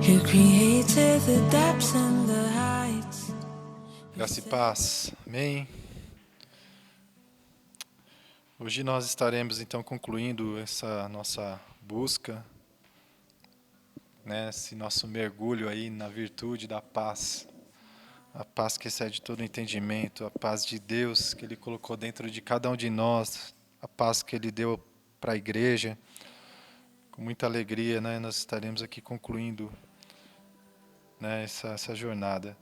You created the depths and the heights. Graça e paz, amém. Hoje nós estaremos então concluindo essa nossa busca, esse nosso mergulho aí na virtude da paz. A paz que excede todo entendimento, a paz de Deus que Ele colocou dentro de cada um de nós, a paz que Ele deu para a igreja. Com muita alegria, nós estaremos aqui concluindo essa jornada.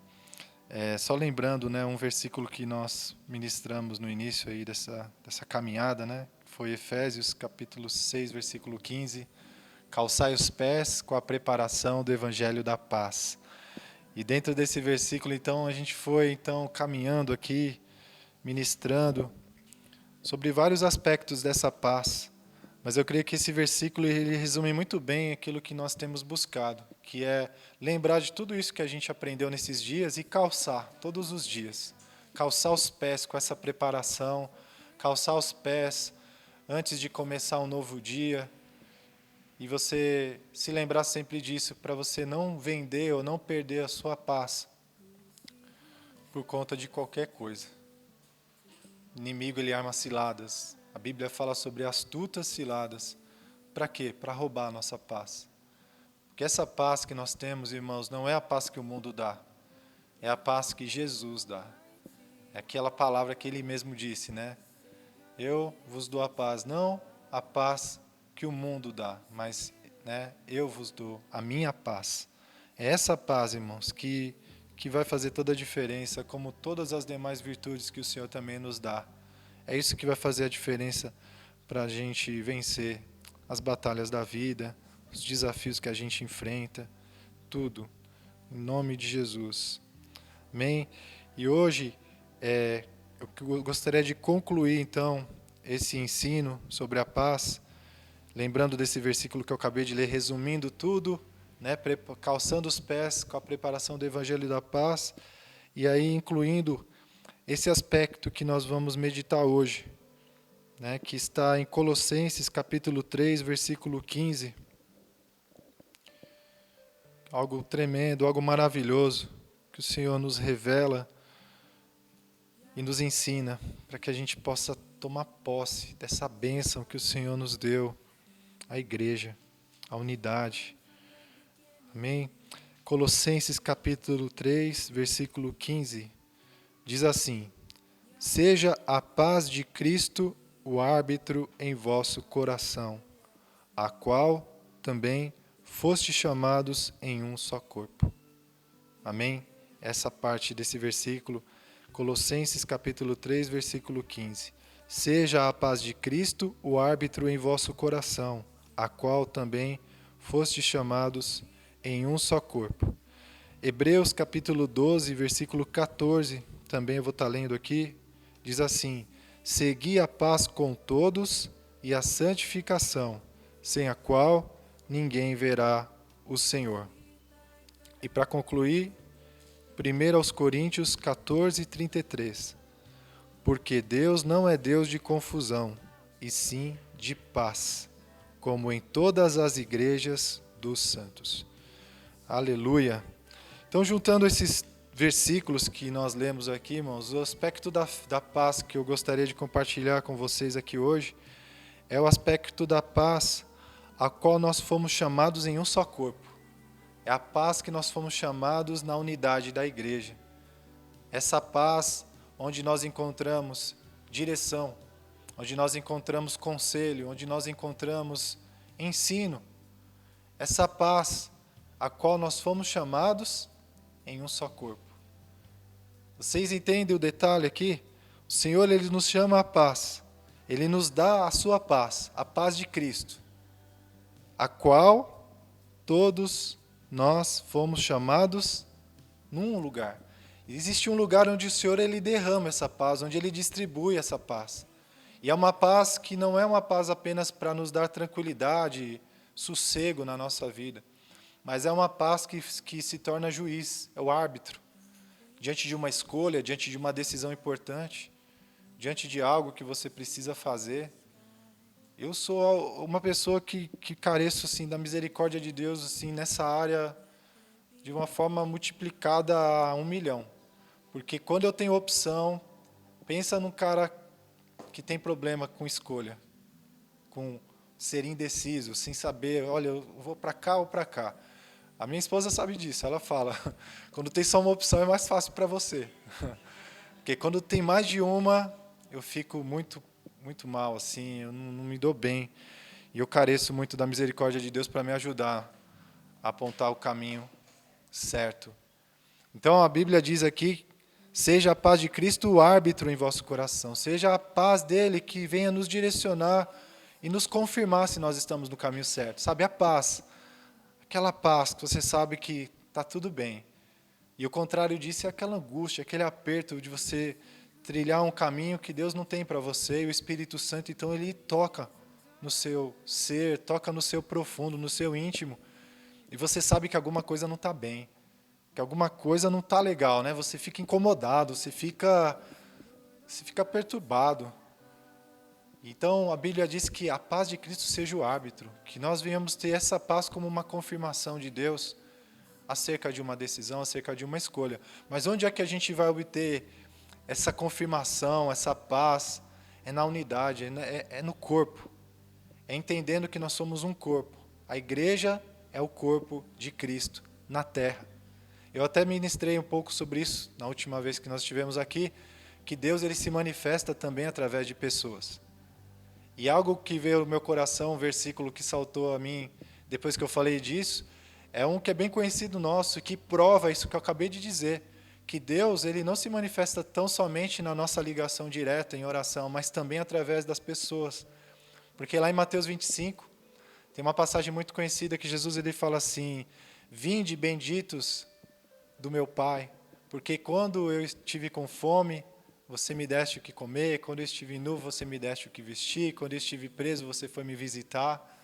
Só lembrando, um versículo que nós ministramos no início aí dessa caminhada, foi Efésios capítulo 6, versículo 15. Calçai os pés com a preparação do evangelho da paz. E dentro desse versículo, então, a gente foi caminhando aqui, ministrando sobre vários aspectos dessa paz. Mas eu creio que esse versículo ele resume muito bem aquilo que nós temos buscado, que é lembrar de tudo isso que a gente aprendeu nesses dias e calçar todos os dias. Calçar os pés com essa preparação, calçar os pés antes de começar um novo dia. E você se lembrar sempre disso, para você não vender ou não perder a sua paz por conta de qualquer coisa. O inimigo ele arma ciladas. A Bíblia fala sobre astutas ciladas. Para quê? Para roubar a nossa paz. Porque essa paz que nós temos, irmãos, não é a paz que o mundo dá. É a paz que Jesus dá. É aquela palavra que Ele mesmo disse, Eu vos dou a paz, não a paz que o mundo dá, mas eu vos dou a minha paz. É essa paz, irmãos, que vai fazer toda a diferença, como todas as demais virtudes que o Senhor também nos dá. É isso que vai fazer a diferença para a gente vencer as batalhas da vida, os desafios que a gente enfrenta, tudo, em nome de Jesus. Amém? E hoje, eu gostaria de concluir, então, esse ensino sobre a paz, lembrando desse versículo que eu acabei de ler, resumindo tudo, calçando os pés com a preparação do Evangelho da Paz, e aí incluindo esse aspecto que nós vamos meditar hoje, que está em Colossenses capítulo 3, versículo 15. Algo tremendo, algo maravilhoso, que o Senhor nos revela e nos ensina, para que a gente possa tomar posse dessa bênção que o Senhor nos deu, a igreja, a unidade. Amém? Colossenses capítulo 3, versículo 15. Diz assim: seja a paz de Cristo o árbitro em vosso coração, a qual também foste chamados em um só corpo. Amém? Essa parte desse versículo, Colossenses capítulo 3, versículo 15. Seja a paz de Cristo o árbitro em vosso coração, a qual também foste chamados em um só corpo. Hebreus capítulo 12, versículo 14, também eu vou estar lendo aqui, diz assim: segui a paz com todos e a santificação, sem a qual ninguém verá o Senhor. E para concluir, 1 Coríntios 14, 33. Porque Deus não é Deus de confusão, e sim de paz, como em todas as igrejas dos santos. Aleluia! Então, juntando esses versículos que nós lemos aqui, irmãos, o aspecto da paz que eu gostaria de compartilhar com vocês aqui hoje é o aspecto da paz a qual nós fomos chamados em um só corpo. É a paz que nós fomos chamados na unidade da igreja. Essa paz onde nós encontramos direção, onde nós encontramos conselho, onde nós encontramos ensino. Essa paz a qual nós fomos chamados em um só corpo. Vocês entendem o detalhe aqui? O Senhor ele nos chama à paz. Ele nos dá a sua paz, a paz de Cristo, a qual todos nós fomos chamados num lugar. Existe um lugar onde o Senhor ele derrama essa paz, onde ele distribui essa paz. E é uma paz que não é uma paz apenas para nos dar tranquilidade, sossego na nossa vida, mas é uma paz que se torna juiz, é o árbitro. Diante de uma escolha, diante de uma decisão importante, diante de algo que você precisa fazer. Eu sou uma pessoa que careço assim, da misericórdia de Deus assim, nessa área de uma forma multiplicada a 1 milhão. Porque quando eu tenho opção, pensa num cara que tem problema com escolha, com ser indeciso, sem saber, olha, eu vou para cá ou para cá. A minha esposa sabe disso, ela fala, quando tem só uma opção é mais fácil para você. Porque quando tem mais de uma, eu fico muito, muito mal, assim, eu não me dou bem. E eu careço muito da misericórdia de Deus para me ajudar a apontar o caminho certo. Então a Bíblia diz aqui, seja a paz de Cristo o árbitro em vosso coração, seja a paz dele que venha nos direcionar e nos confirmar se nós estamos no caminho certo. Sabe, a paz, aquela paz que você sabe que está tudo bem. E o contrário disso é aquela angústia, aquele aperto de você trilhar um caminho que Deus não tem para você, e o Espírito Santo, então, ele toca no seu ser, toca no seu profundo, no seu íntimo, e você sabe que alguma coisa não está bem, que alguma coisa não está legal, né? Você fica incomodado, você fica perturbado. Então, a Bíblia diz que a paz de Cristo seja o árbitro, que nós venhamos ter essa paz como uma confirmação de Deus acerca de uma decisão, acerca de uma escolha. Mas onde é que a gente vai obter essa confirmação, essa paz? É na unidade, é no corpo. É entendendo que nós somos um corpo. A igreja é o corpo de Cristo na terra. Eu até ministrei um pouco sobre isso na última vez que nós estivemos aqui, que Deus ele se manifesta também através de pessoas. E algo que veio no meu coração, um versículo que saltou a mim depois que eu falei disso, é um que é bem conhecido nosso, que prova isso que eu acabei de dizer, que Deus ele não se manifesta tão somente na nossa ligação direta em oração, mas também através das pessoas. Porque lá em Mateus 25, tem uma passagem muito conhecida que Jesus ele fala assim, vinde benditos do meu Pai, porque quando eu estive com fome, você me deste o que comer, quando eu estive nu, você me deste o que vestir, quando eu estive preso, você foi me visitar.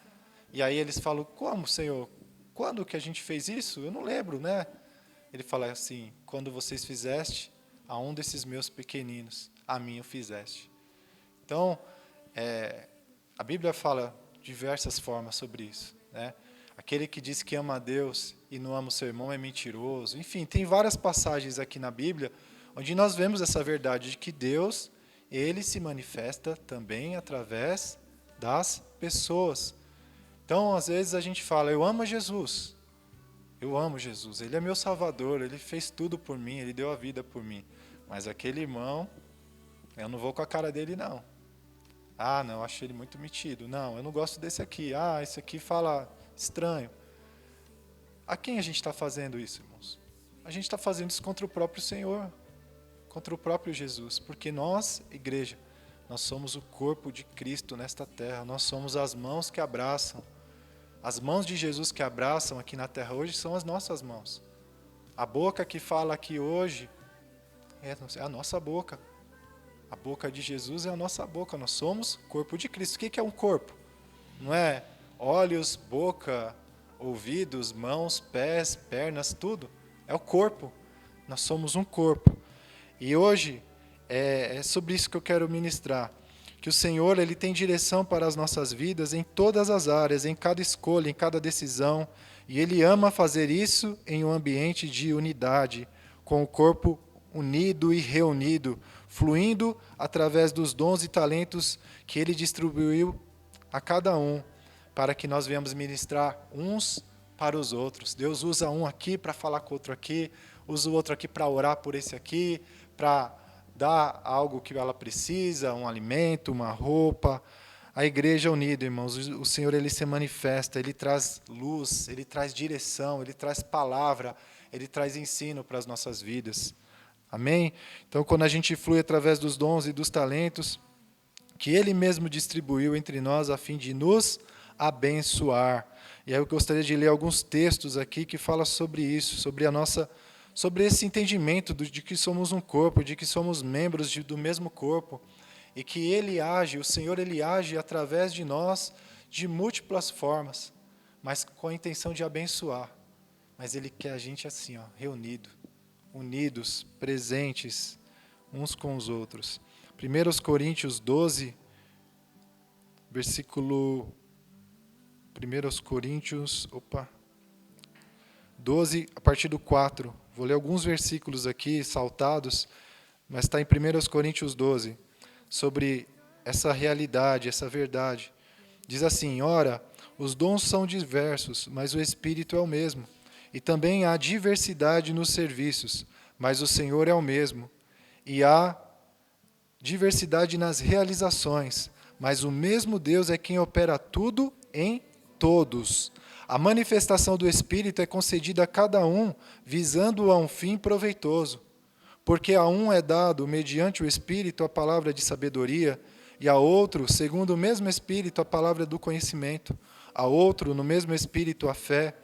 E aí eles falam, como, Senhor? Quando que a gente fez isso? Eu não lembro, né? Ele fala assim, quando vocês fizeste a um desses meus pequeninos, a mim o fizeste. Então, a Bíblia fala diversas formas sobre isso, né? Aquele que diz que ama a Deus e não ama o seu irmão é mentiroso. Enfim, tem várias passagens aqui na Bíblia onde nós vemos essa verdade de que Deus, ele se manifesta também através das pessoas. Então, às vezes a gente fala, eu amo Jesus, ele é meu salvador, ele fez tudo por mim, ele deu a vida por mim. Mas aquele irmão, eu não vou com a cara dele não. Ah, não, eu acho ele muito metido. Não, eu não gosto desse aqui. Ah, esse aqui fala estranho. A quem a gente está fazendo isso, irmãos? A gente está fazendo isso contra o próprio Senhor, contra o próprio Jesus, porque nós, igreja, nós somos o corpo de Cristo nesta terra, nós somos as mãos que abraçam. As mãos de Jesus que abraçam aqui na terra hoje são as nossas mãos. A boca que fala aqui hoje é a nossa boca. A boca de Jesus é a nossa boca, nós somos corpo de Cristo. O que é um corpo? Não é olhos, boca, ouvidos, mãos, pés, pernas, tudo. É o corpo. Nós somos um corpo. E hoje é sobre isso que eu quero ministrar. Que o Senhor ele tem direção para as nossas vidas em todas as áreas, em cada escolha, em cada decisão. E Ele ama fazer isso em um ambiente de unidade, com o corpo unido e reunido, fluindo através dos dons e talentos que Ele distribuiu a cada um, para que nós venhamos ministrar uns para os outros. Deus usa um aqui para falar com o outro aqui, usa o outro aqui para orar por esse aqui, para dar algo que ela precisa, um alimento, uma roupa. A igreja unida, irmãos, o Senhor ele se manifesta, ele traz luz, ele traz direção, ele traz palavra, ele traz ensino para as nossas vidas. Amém? Então, quando a gente flui através dos dons e dos talentos que Ele mesmo distribuiu entre nós a fim de nos abençoar. E aí eu gostaria de ler alguns textos aqui que falam sobre isso, sobre esse entendimento de que somos um corpo, de que somos membros do mesmo corpo, e que Ele age, o Senhor Ele age através de nós de múltiplas formas, mas com a intenção de abençoar. Mas Ele quer a gente assim, reunido, unidos, presentes uns com os outros. 1 Coríntios 12, versículo... 12, a partir do 4. Vou ler alguns versículos aqui, saltados, mas está em 1 Coríntios 12, sobre essa realidade, essa verdade. Diz assim: ora, os dons são diversos, mas o Espírito é o mesmo. E também há diversidade nos serviços, mas o Senhor é o mesmo. E há diversidade nas realizações, mas o mesmo Deus é quem opera tudo em todos. A manifestação do Espírito é concedida a cada um, visando a um fim proveitoso. Porque a um é dado, mediante o Espírito, a palavra de sabedoria, e a outro, segundo o mesmo Espírito, a palavra do conhecimento, a outro, no mesmo Espírito, a fé,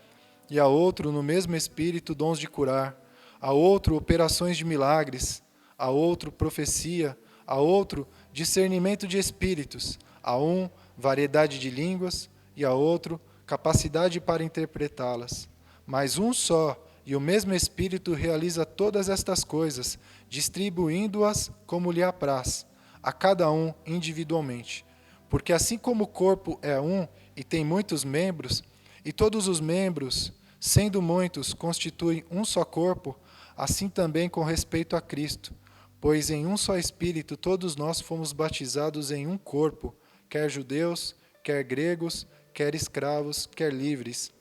e a outro, no mesmo Espírito, dons de curar, a outro, operações de milagres, a outro, profecia, a outro, discernimento de espíritos, a um, variedade de línguas, e a outro, capacidade para interpretá-las. Mas um só e o mesmo Espírito realiza todas estas coisas, distribuindo-as como lhe apraz, a cada um individualmente. Porque assim como o corpo é um e tem muitos membros, e todos os membros, sendo muitos, constituem um só corpo, assim também com respeito a Cristo. Pois em um só Espírito todos nós fomos batizados em um corpo, quer judeus, quer gregos, quer escravos, quer livres.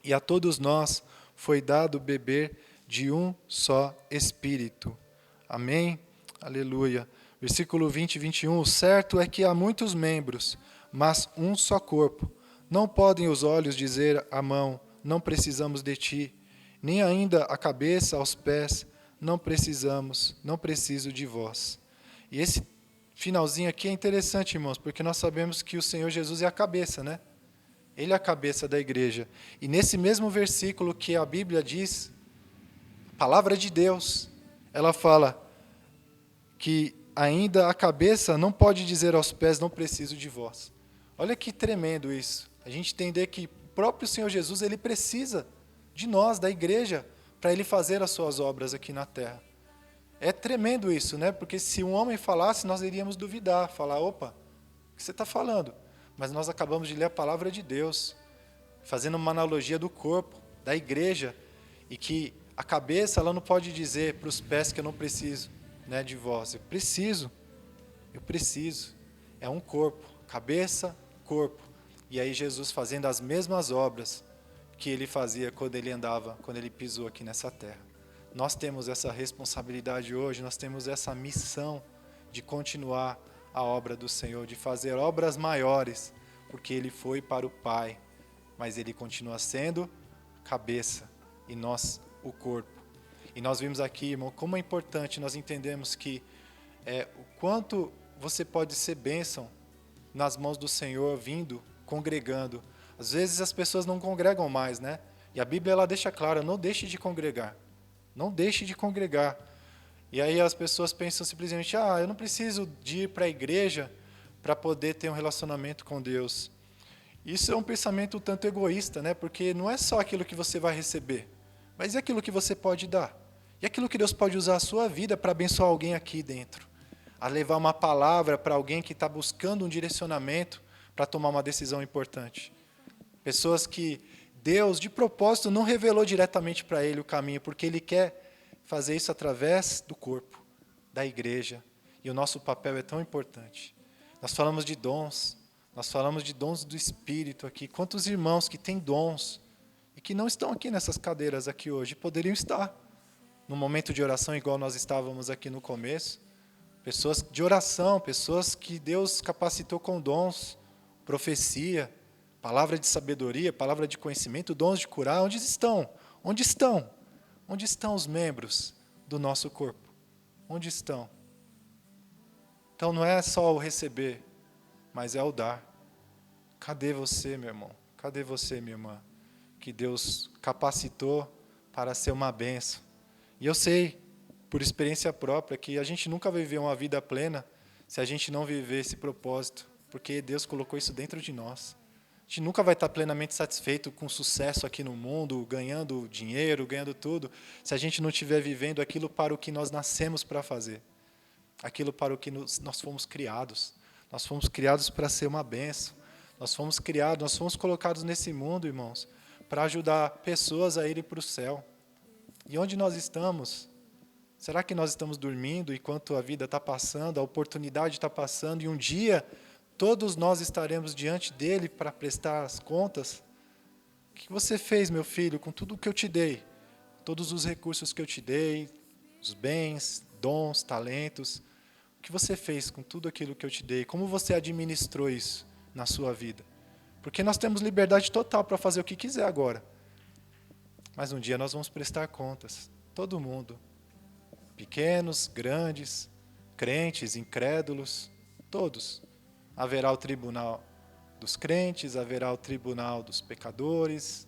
E a todos nós foi dado beber de um só Espírito. Amém? Aleluia. Versículo 20 e 21. O certo é que há muitos membros, mas um só corpo. Não podem os olhos dizer à mão, não precisamos de ti, nem ainda a cabeça aos pés, não preciso de vós. E esse finalzinho aqui é interessante, irmãos, porque nós sabemos que o Senhor Jesus é a cabeça, né? Ele é a cabeça da igreja. E nesse mesmo versículo que a Bíblia diz, a palavra de Deus, ela fala que ainda a cabeça não pode dizer aos pés, não preciso de vós. Olha que tremendo isso. A gente entender que o próprio Senhor Jesus, ele precisa de nós, da igreja, para ele fazer as suas obras aqui na terra. É tremendo isso, né? Porque se um homem falasse, nós iríamos duvidar, falar, opa, o que você está falando? Mas nós acabamos de ler a palavra de Deus, fazendo uma analogia do corpo, da igreja, e que a cabeça ela não pode dizer para os pés que eu não preciso, né, de vós. Eu preciso. É um corpo, cabeça, corpo. E aí Jesus fazendo as mesmas obras que ele fazia quando ele andava, quando ele pisou aqui nessa terra. Nós temos essa responsabilidade hoje, nós temos essa missão de continuar a obra do Senhor, de fazer obras maiores, porque ele foi para o Pai, mas ele continua sendo cabeça e nós o corpo. E nós vimos aqui, irmão, como é importante nós entendemos que o quanto você pode ser bênção nas mãos do Senhor, vindo, congregando. Às vezes as pessoas não congregam mais, né? E a Bíblia ela deixa claro, não deixe de congregar. Não deixe de congregar. E aí as pessoas pensam simplesmente, eu não preciso de ir para a igreja para poder ter um relacionamento com Deus. Isso é um pensamento um tanto egoísta, né? Porque não é só aquilo que você vai receber, mas é aquilo que você pode dar. E aquilo que Deus pode usar a sua vida para abençoar alguém aqui dentro. A levar uma palavra para alguém que está buscando um direcionamento para tomar uma decisão importante. Pessoas que Deus, de propósito, não revelou diretamente para ele o caminho, porque ele quer fazer isso através do corpo, da igreja. E o nosso papel é tão importante. Nós falamos de dons do Espírito aqui. Quantos irmãos que têm dons e que não estão aqui nessas cadeiras aqui hoje, poderiam estar no momento de oração, igual nós estávamos aqui no começo. Pessoas de oração, pessoas que Deus capacitou com dons, profecia, palavra de sabedoria, palavra de conhecimento, dons de curar. Onde estão? Onde estão? Onde estão os membros do nosso corpo? Onde estão? Então não é só o receber, mas é o dar. Cadê você, meu irmão? Cadê você, minha irmã? Que Deus capacitou para ser uma bênção. E eu sei, por experiência própria, que a gente nunca vai viver uma vida plena se a gente não viver esse propósito, porque Deus colocou isso dentro de nós. A gente nunca vai estar plenamente satisfeito com sucesso aqui no mundo, ganhando dinheiro, ganhando tudo, se a gente não estiver vivendo aquilo para o que nós nascemos para fazer, aquilo para o que nós fomos criados. Nós fomos criados para ser uma bênção. Nós fomos colocados nesse mundo, irmãos, para ajudar pessoas a irem para o céu. E onde nós estamos? Será que nós estamos dormindo enquanto a vida está passando, a oportunidade está passando, e um dia todos nós estaremos diante dele para prestar as contas? O que você fez, meu filho, com tudo o que eu te dei? Todos os recursos que eu te dei, os bens, dons, talentos. O que você fez com tudo aquilo que eu te dei? Como você administrou isso na sua vida? Porque nós temos liberdade total para fazer o que quiser agora. Mas um dia nós vamos prestar contas. Todo mundo. Pequenos, grandes, crentes, incrédulos, todos. Haverá o tribunal dos crentes, haverá o tribunal dos pecadores,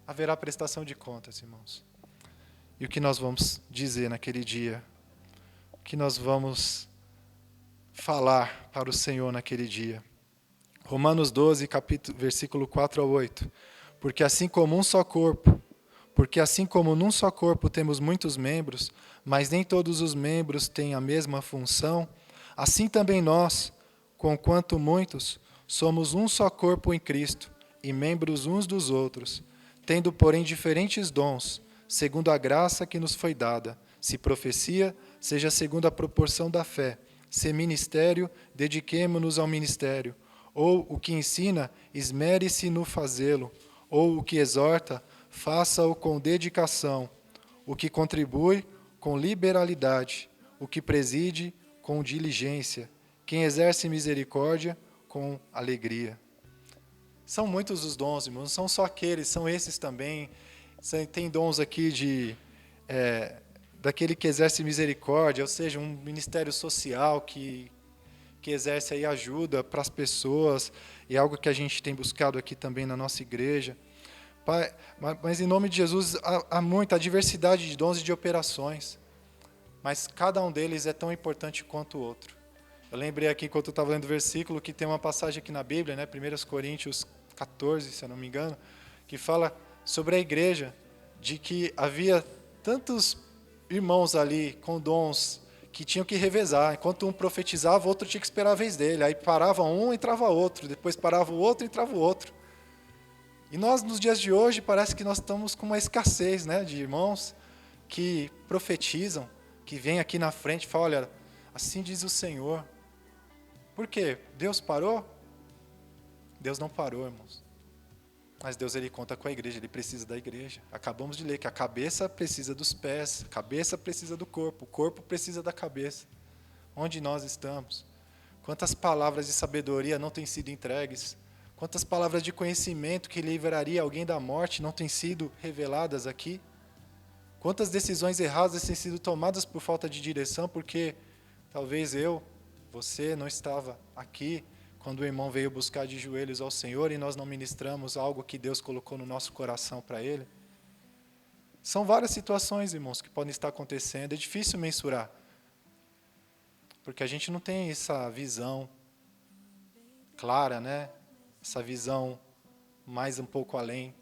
haverá prestação de contas, irmãos. E o que nós vamos dizer naquele dia? O que nós vamos falar para o Senhor naquele dia? Romanos 12, versículo 4 a 8. Porque assim como num só corpo temos muitos membros, mas nem todos os membros têm a mesma função, assim também nós, conquanto muitos, somos um só corpo em Cristo, e membros uns dos outros, tendo, porém, diferentes dons, segundo a graça que nos foi dada. Se profecia, seja segundo a proporção da fé. Se ministério, dediquemo-nos ao ministério. Ou o que ensina, esmere-se no fazê-lo. Ou o que exorta, faça-o com dedicação. O que contribui, com liberalidade. O que preside, com diligência. Quem exerce misericórdia, com alegria. São muitos os dons, irmãos, não são só aqueles, são esses também. Tem dons aqui daquele que exerce misericórdia, ou seja, um ministério social que exerce aí ajuda para as pessoas, e algo que a gente tem buscado aqui também na nossa igreja. Mas em nome de Jesus, há muita diversidade de dons e de operações, mas cada um deles é tão importante quanto o outro. Eu lembrei aqui, enquanto eu estava lendo o versículo, que tem uma passagem aqui na Bíblia, né, 1 Coríntios 14, se eu não me engano, que fala sobre a igreja, de que havia tantos irmãos ali com dons que tinham que revezar. Enquanto um profetizava, o outro tinha que esperar a vez dele. Aí parava um, entrava outro. Depois parava o outro, entrava o outro. E nós, nos dias de hoje, parece que nós estamos com uma escassez, né, de irmãos que profetizam, que vêm aqui na frente e falam, olha, assim diz o Senhor. Por quê? Deus parou? Deus não parou, irmãos. Mas Deus, ele conta com a igreja, ele precisa da igreja. Acabamos de ler que a cabeça precisa dos pés, a cabeça precisa do corpo, o corpo precisa da cabeça. Onde nós estamos? Quantas palavras de sabedoria não têm sido entregues? Quantas palavras de conhecimento que livraria alguém da morte não têm sido reveladas aqui? Quantas decisões erradas têm sido tomadas por falta de direção, porque talvez você não estava aqui quando o irmão veio buscar de joelhos ao Senhor e nós não ministramos algo que Deus colocou no nosso coração para Ele. São várias situações, irmãos, que podem estar acontecendo. É difícil mensurar, porque a gente não tem essa visão clara, né? Essa visão mais um pouco além.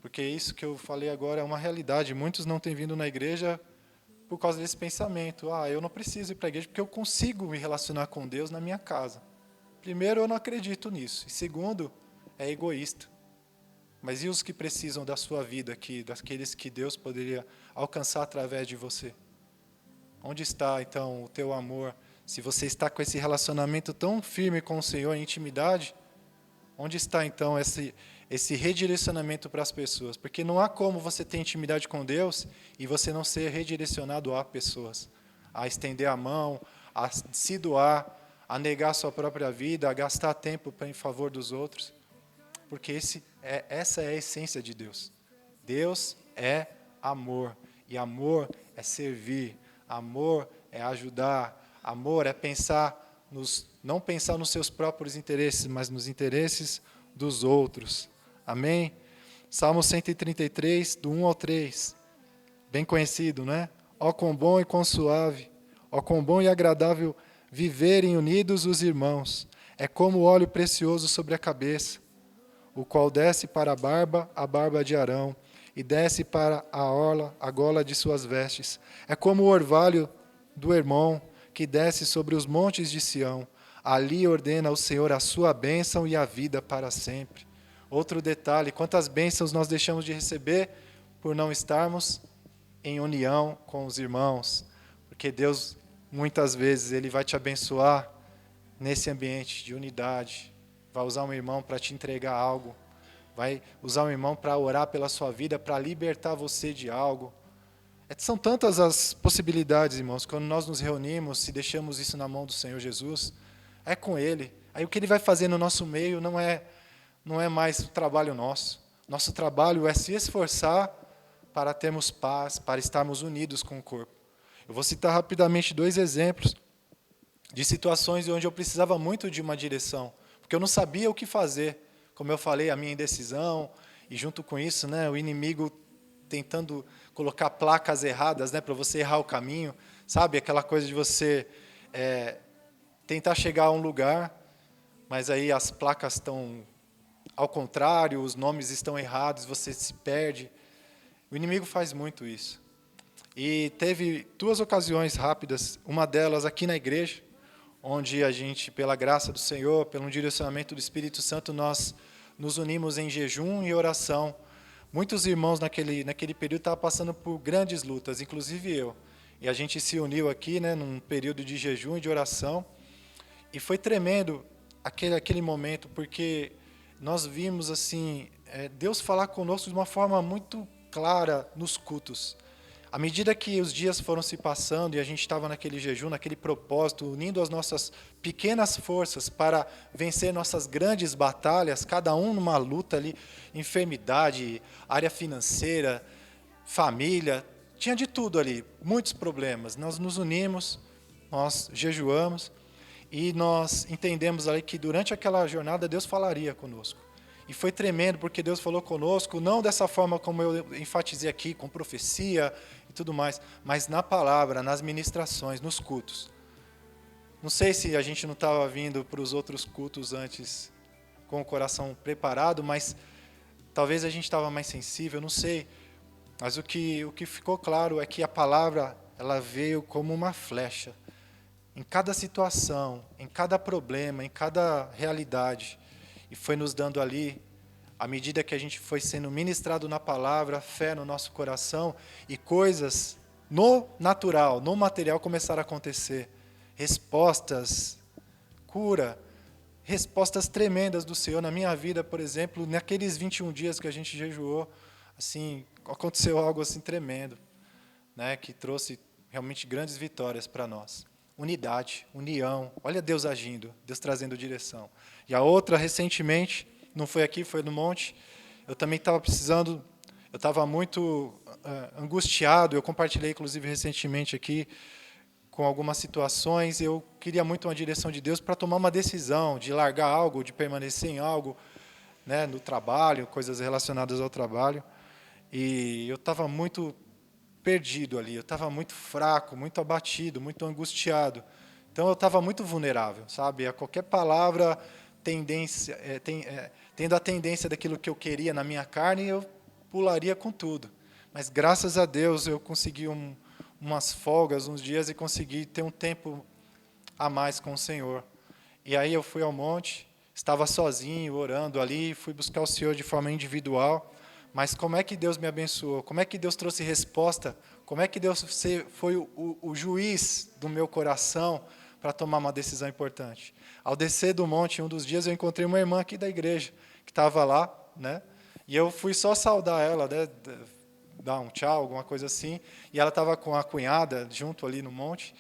Porque isso que eu falei agora é uma realidade. Muitos não têm vindo na igreja por causa desse pensamento. Eu não preciso ir para a igreja porque eu consigo me relacionar com Deus na minha casa. Primeiro, eu não acredito nisso. E segundo, é egoísta. Mas e os que precisam da sua vida aqui, daqueles que Deus poderia alcançar através de você? Onde está, então, o teu amor? Se você está com esse relacionamento tão firme com o Senhor, em intimidade, onde está, então, esse redirecionamento para as pessoas? Porque não há como você ter intimidade com Deus e você não ser redirecionado a pessoas, a estender a mão, a se doar, a negar a sua própria vida, a gastar tempo em favor dos outros. Porque essa é a essência de Deus. Deus é amor. E amor é servir. Amor é ajudar. Amor é não pensar nos seus próprios interesses, mas nos interesses dos outros. Amém? Salmo 133, do 1 ao 3. Bem conhecido, né? Ó quão bom e quão suave, ó quão bom e agradável viverem unidos os irmãos. É como o óleo precioso sobre a cabeça, o qual desce para a barba de Arão, e desce para a gola de suas vestes. É como o orvalho do Hermon, que desce sobre os montes de Sião. Ali ordena o Senhor a sua bênção e a vida para sempre. Outro detalhe, quantas bênçãos nós deixamos de receber por não estarmos em união com os irmãos. Porque Deus, muitas vezes, Ele vai te abençoar nesse ambiente de unidade. Vai usar um irmão para te entregar algo. Vai usar um irmão para orar pela sua vida, para libertar você de algo. São tantas as possibilidades, irmãos, quando nós nos reunimos, se deixamos isso na mão do Senhor Jesus, é com Ele. Aí o que Ele vai fazer no nosso meio não é mais o trabalho nosso. Nosso trabalho é se esforçar para termos paz, para estarmos unidos com o corpo. Eu vou citar rapidamente 2 exemplos de situações onde eu precisava muito de uma direção, porque eu não sabia o que fazer. Como eu falei, a minha indecisão, e junto com isso, né, o inimigo tentando colocar placas erradas, né, para você errar o caminho, sabe? Aquela coisa de você tentar chegar a um lugar, mas aí as placas estão ao contrário, os nomes estão errados, você se perde. O inimigo faz muito isso. E teve 2 ocasiões rápidas, uma delas aqui na igreja, onde a gente, pela graça do Senhor, pelo direcionamento do Espírito Santo, nós nos unimos em jejum e oração. Muitos irmãos naquele período estavam passando por grandes lutas, inclusive eu. E a gente se uniu aqui, né, num período de jejum e de oração. E foi tremendo aquele momento, porque nós vimos assim Deus falar conosco de uma forma muito clara nos cultos. À medida que os dias foram se passando e a gente estava naquele jejum, naquele propósito, unindo as nossas pequenas forças para vencer nossas grandes batalhas, cada um numa luta ali, enfermidade, área financeira, família, tinha de tudo ali, muitos problemas. Nós nos unimos, nós jejuamos e nós entendemos ali que durante aquela jornada Deus falaria conosco. E foi tremendo, porque Deus falou conosco, não dessa forma como eu enfatizei aqui, com profecia e tudo mais, mas na palavra, nas ministrações, nos cultos. Não sei se a gente não estava vindo para os outros cultos antes com o coração preparado, mas talvez a gente estava mais sensível, não sei. Mas o que ficou claro é que a palavra ela veio como uma flecha. Em cada situação, em cada problema, em cada realidade. E foi nos dando ali, à medida que a gente foi sendo ministrado na palavra, fé no nosso coração, e coisas no natural, no material começaram a acontecer. Respostas, cura, respostas tremendas do Senhor na minha vida, por exemplo, naqueles 21 dias que a gente jejuou, assim, aconteceu algo assim tremendo, né, que trouxe realmente grandes vitórias para nós. Unidade, união, olha Deus agindo, Deus trazendo direção. E a outra, recentemente, não foi aqui, foi no monte, eu também estava precisando, eu estava muito angustiado, eu compartilhei, inclusive, recentemente aqui, com algumas situações, eu queria muito uma direção de Deus para tomar uma decisão, de largar algo, de permanecer em algo, né, no trabalho, coisas relacionadas ao trabalho, e eu estava muito perdido ali, eu estava muito fraco, muito abatido, muito angustiado. Então eu estava muito vulnerável, sabe? A qualquer palavra tendo a tendência daquilo que eu queria na minha carne, eu pularia com tudo. Mas graças a Deus eu consegui umas folgas, uns dias, e consegui ter um tempo a mais com o Senhor. E aí eu fui ao monte, estava sozinho, orando ali, fui buscar o Senhor de forma individual. Mas como é que Deus me abençoou? Como é que Deus trouxe resposta? Como é que Deus foi o juiz do meu coração para tomar uma decisão importante? Ao descer do monte, um dos dias, eu encontrei uma irmã aqui da igreja, que estava lá, né? E eu fui só saudar ela, né? Dar um tchau, alguma coisa assim. E ela estava com a cunhada junto ali no monte.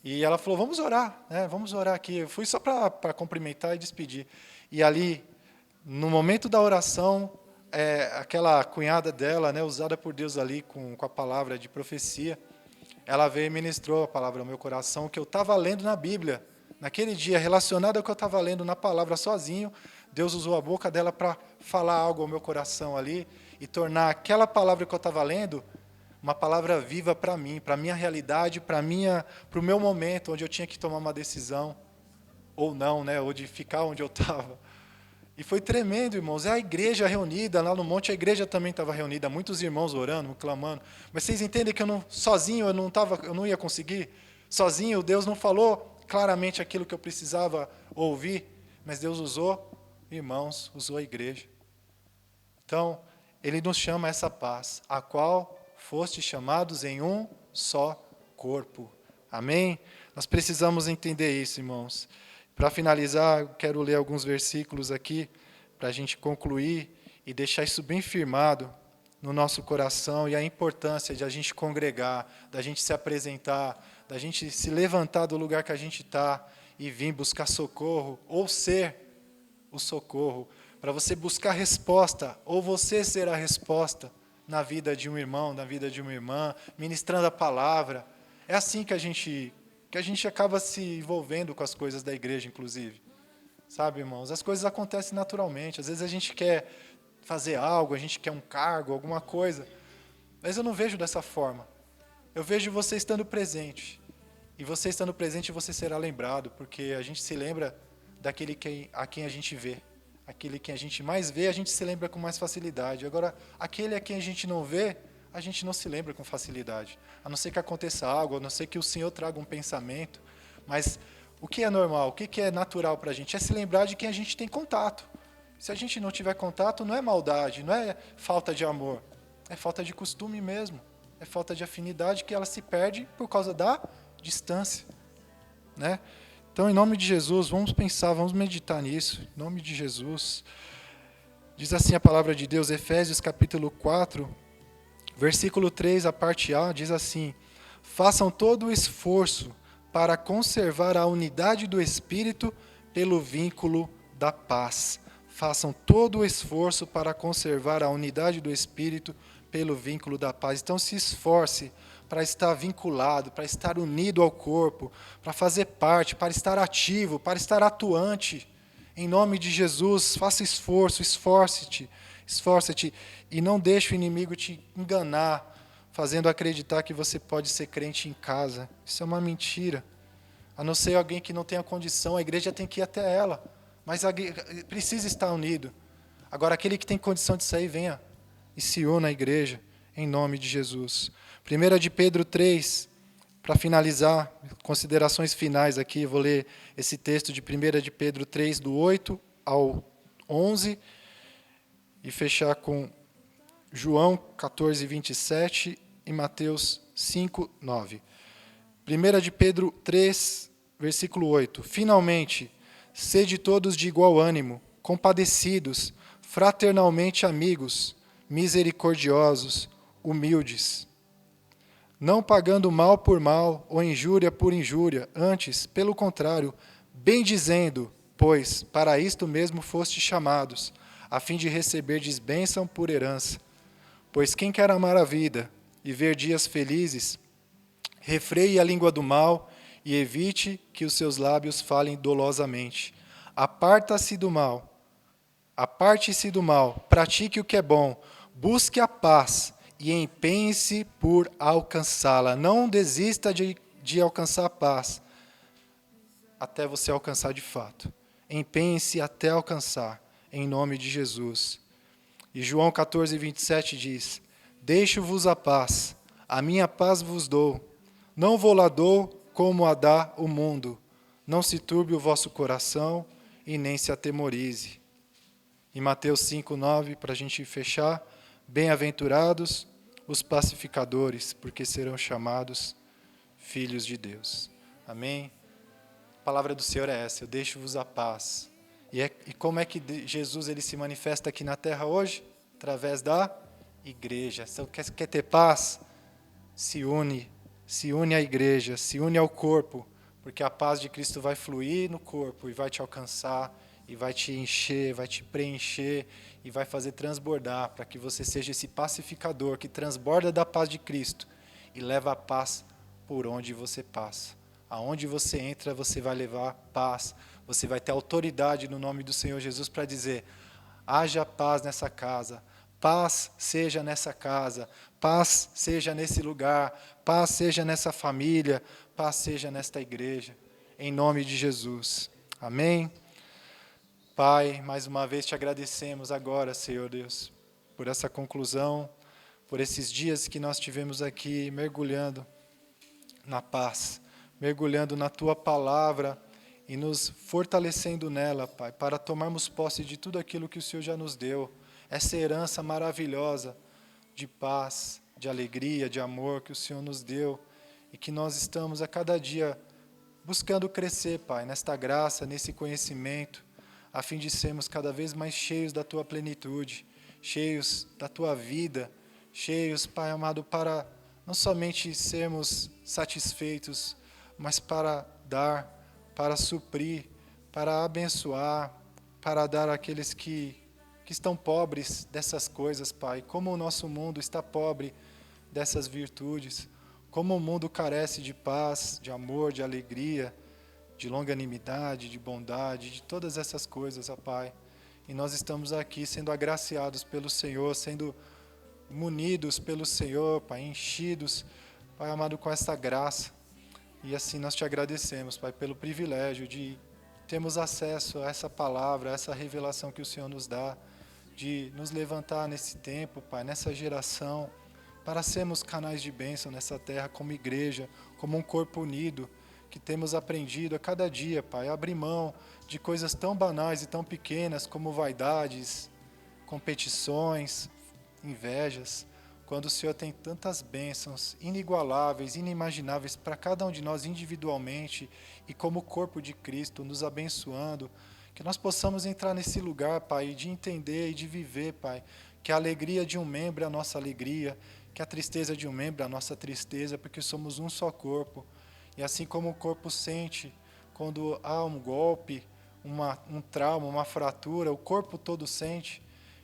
E ela falou, vamos orar, né? Vamos orar aqui. Eu fui só para cumprimentar e despedir. E ali, no momento da oração, aquela cunhada dela, né, usada por Deus ali com a palavra de profecia, ela veio e ministrou a palavra ao meu coração, que eu estava lendo na Bíblia. Naquele dia, relacionado ao que eu estava lendo na palavra sozinho, Deus usou a boca dela para falar algo ao meu coração ali e tornar aquela palavra que eu estava lendo uma palavra viva para mim, para a minha realidade, para o meu momento, onde eu tinha que tomar uma decisão, ou não, né, ou de ficar onde eu estava. E foi tremendo, irmãos. A igreja reunida lá no monte, a igreja também estava reunida, muitos irmãos orando, clamando. Mas vocês entendem que sozinho eu não ia conseguir? Sozinho Deus não falou claramente aquilo que eu precisava ouvir, mas Deus usou irmãos, usou a igreja. Então, ele nos chama a essa paz, a qual foste chamados em um só corpo. Amém? Nós precisamos entender isso, irmãos. Para finalizar, eu quero ler alguns versículos aqui, para a gente concluir e deixar isso bem firmado no nosso coração e a importância de a gente congregar, da gente se apresentar, da gente se levantar do lugar que a gente está e vir buscar socorro, ou ser o socorro, para você buscar resposta, ou você ser a resposta na vida de um irmão, na vida de uma irmã, ministrando a palavra. É assim que a gente acaba se envolvendo com as coisas da igreja, inclusive. Sabe, irmãos? As coisas acontecem naturalmente. Às vezes a gente quer fazer algo, a gente quer um cargo, alguma coisa, mas eu não vejo dessa forma. Eu vejo você estando presente. E você estando presente, você será lembrado, porque a gente se lembra daquele a quem a gente vê. Aquele que a gente mais vê, a gente se lembra com mais facilidade. Agora, aquele a quem a gente não vê, a gente não se lembra com facilidade. A não ser que aconteça algo, a não ser que o Senhor traga um pensamento. Mas o que é normal, o que é natural para a gente? É se lembrar de quem a gente tem contato. Se a gente não tiver contato, não é maldade, não é falta de amor. É falta de costume mesmo. É falta de afinidade que ela se perde por causa da distância. Né? Então, em nome de Jesus, vamos pensar, vamos meditar nisso. Em nome de Jesus. Diz assim a palavra de Deus, Efésios capítulo 4, versículo 3, a parte A, diz assim: façam todo o esforço para conservar a unidade do Espírito pelo vínculo da paz. Façam todo o esforço para conservar a unidade do Espírito pelo vínculo da paz. Então se esforce para estar vinculado, para estar unido ao corpo, para fazer parte, para estar ativo, para estar atuante. Em nome de Jesus, faça esforço, esforce-te e não deixe o inimigo te enganar, fazendo acreditar que você pode ser crente em casa. Isso é uma mentira. A não ser alguém que não tenha condição, a igreja tem que ir até ela. Mas precisa estar unido. Agora, aquele que tem condição de sair, venha e se una à igreja, em nome de Jesus. 1 de Pedro 3, para finalizar, considerações finais aqui, vou ler esse texto de 1 de Pedro 3, do 8 ao 11, e fechar com João 14, 27 e Mateus 5, 9. 1 de Pedro 3, versículo 8. Finalmente, sede todos de igual ânimo, compadecidos, fraternalmente amigos, misericordiosos, humildes, não pagando mal por mal ou injúria por injúria, antes, pelo contrário, bendizendo, pois para isto mesmo fostes chamados, a fim de receberdes bênção por herança. Pois quem quer amar a vida e ver dias felizes, refreie a língua do mal e evite que os seus lábios falem dolosamente. Aparte-se do mal, pratique o que é bom, busque a paz e empenhe-se por alcançá-la. Não desista de alcançar a paz até você alcançar de fato. Empenhe-se até alcançar, em nome de Jesus. E João 14, 27 diz: deixo-vos a paz, a minha paz vos dou. Não vou lá dou como a dá o mundo. Não se turbe o vosso coração e nem se atemorize. Em Mateus 5, 9, para a gente fechar: bem-aventurados os pacificadores, porque serão chamados filhos de Deus. Amém? A palavra do Senhor é essa: eu deixo-vos a paz. E como é que Jesus ele se manifesta aqui na terra hoje? Através da igreja. Se você quer ter paz, se une à igreja, se une ao corpo, porque a paz de Cristo vai fluir no corpo e vai te alcançar, e vai te encher, vai te preencher, e vai fazer transbordar, para que você seja esse pacificador que transborda da paz de Cristo e leva a paz por onde você passa. Aonde você entra, você vai levar paz, você vai ter autoridade no nome do Senhor Jesus para dizer: haja paz nessa casa, paz seja nessa casa, paz seja nesse lugar, paz seja nessa família, paz seja nesta igreja, em nome de Jesus. Amém? Pai, mais uma vez te agradecemos agora, Senhor Deus, por essa conclusão, por esses dias que nós tivemos aqui mergulhando na paz, mergulhando na Tua palavra e nos fortalecendo nela, Pai, para tomarmos posse de tudo aquilo que o Senhor já nos deu. essa herança maravilhosa de paz, de alegria, de amor que o Senhor nos deu e que nós estamos a cada dia buscando crescer, Pai, nesta graça, nesse conhecimento, a fim de sermos cada vez mais cheios da Tua plenitude, cheios da Tua vida, cheios, Pai amado, para não somente sermos satisfeitos, mas para dar, para suprir, para abençoar, para dar àqueles que estão pobres dessas coisas, Pai. Como o nosso mundo está pobre dessas virtudes, como o mundo carece de paz, de amor, de alegria, de longanimidade, de bondade, de todas essas coisas, ó Pai. E nós estamos aqui sendo agraciados pelo Senhor, sendo munidos pelo Senhor, Pai, enchidos, Pai amado, com essa graça. E assim nós te agradecemos, Pai, pelo privilégio de termos acesso a essa palavra, a essa revelação que o Senhor nos dá, de nos levantar nesse tempo, Pai, nessa geração, para sermos canais de bênção nessa terra como igreja, como um corpo unido, que temos aprendido a cada dia, Pai, a abrir mão de coisas tão banais e tão pequenas como vaidades, competições, invejas, quando o Senhor tem tantas bênçãos inigualáveis, inimagináveis para cada um de nós individualmente e como corpo de Cristo, nos abençoando, que nós possamos entrar nesse lugar, Pai, de entender e de viver, Pai, que a alegria de um membro é a nossa alegria, que a tristeza de um membro é a nossa tristeza, porque somos um só corpo. E assim como o corpo sente quando há um golpe, um trauma, uma fratura, o corpo todo sente,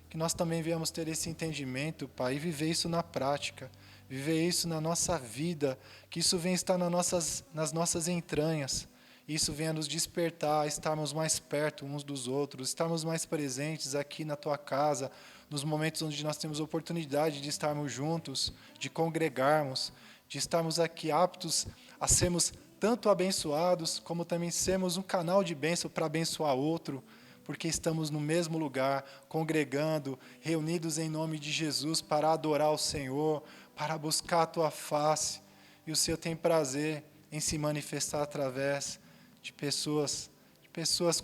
que nós também venhamos ter esse entendimento, Pai, e viver isso na prática, viver isso na nossa vida, que isso venha estar nas nossas entranhas, isso venha nos despertar, estarmos mais perto uns dos outros, estarmos mais presentes aqui na Tua casa, nos momentos onde nós temos oportunidade de estarmos juntos, de congregarmos, de estarmos aqui aptos a sermos tanto abençoados, como também sermos um canal de bênção para abençoar outro, porque estamos no mesmo lugar, congregando, reunidos em nome de Jesus para adorar o Senhor, para buscar a Tua face. E o Senhor tem prazer em se manifestar através de pessoas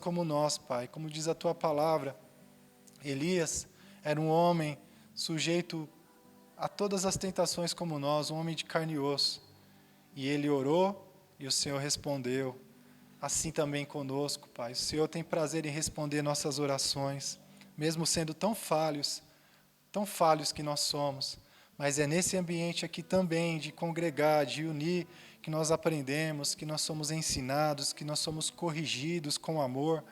como nós, Pai. Como diz a Tua palavra, Elias era um homem sujeito a todas as tentações como nós, um homem de carne e osso. E ele orou e o Senhor respondeu. Assim também conosco, Pai. O Senhor tem prazer em responder nossas orações, mesmo sendo tão falhos que nós somos. Mas é nesse ambiente aqui também de congregar, de unir, que nós aprendemos, que nós somos ensinados, que nós somos corrigidos com amor.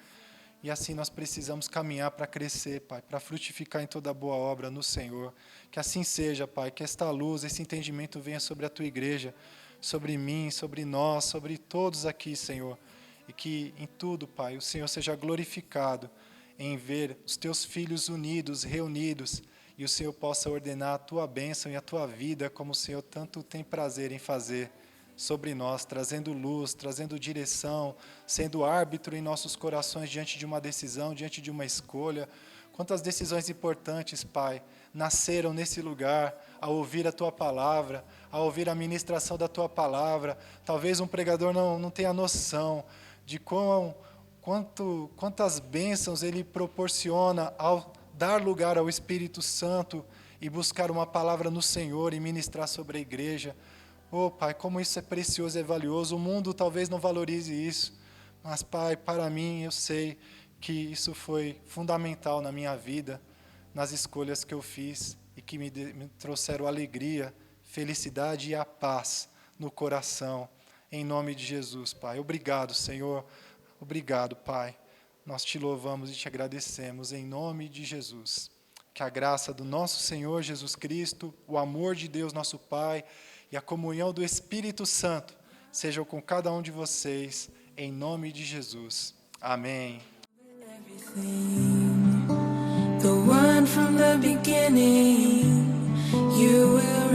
E assim nós precisamos caminhar para crescer, Pai, para frutificar em toda boa obra no Senhor. Que assim seja, Pai, que esta luz, esse entendimento venha sobre a Tua igreja, sobre mim, sobre nós, sobre todos aqui, Senhor. E que em tudo, Pai, o Senhor seja glorificado em ver os Teus filhos unidos, reunidos, e o Senhor possa ordenar a Tua bênção e a Tua vida, como o Senhor tanto tem prazer em fazer sobre nós, trazendo luz, trazendo direção, sendo árbitro em nossos corações diante de uma decisão, diante de uma escolha. Quantas decisões importantes, Pai, nasceram nesse lugar, ao ouvir a Tua palavra, ao ouvir a ministração da Tua palavra. Talvez um pregador não tenha noção de quantas bênçãos ele proporciona ao dar lugar ao Espírito Santo e buscar uma palavra no Senhor e ministrar sobre a igreja. Oh, Pai, como isso é precioso e valioso. O mundo talvez não valorize isso, mas, Pai, para mim, eu sei que isso foi fundamental na minha vida, nas escolhas que eu fiz e que me trouxeram alegria, felicidade e a paz no coração. Em nome de Jesus, Pai. Obrigado, Senhor. Obrigado, Pai. Nós te louvamos e te agradecemos em nome de Jesus. Que a graça do nosso Senhor Jesus Cristo, o amor de Deus, nosso Pai, e a comunhão do Espírito Santo sejam com cada um de vocês, em nome de Jesus. Amém. The one from the beginning, you will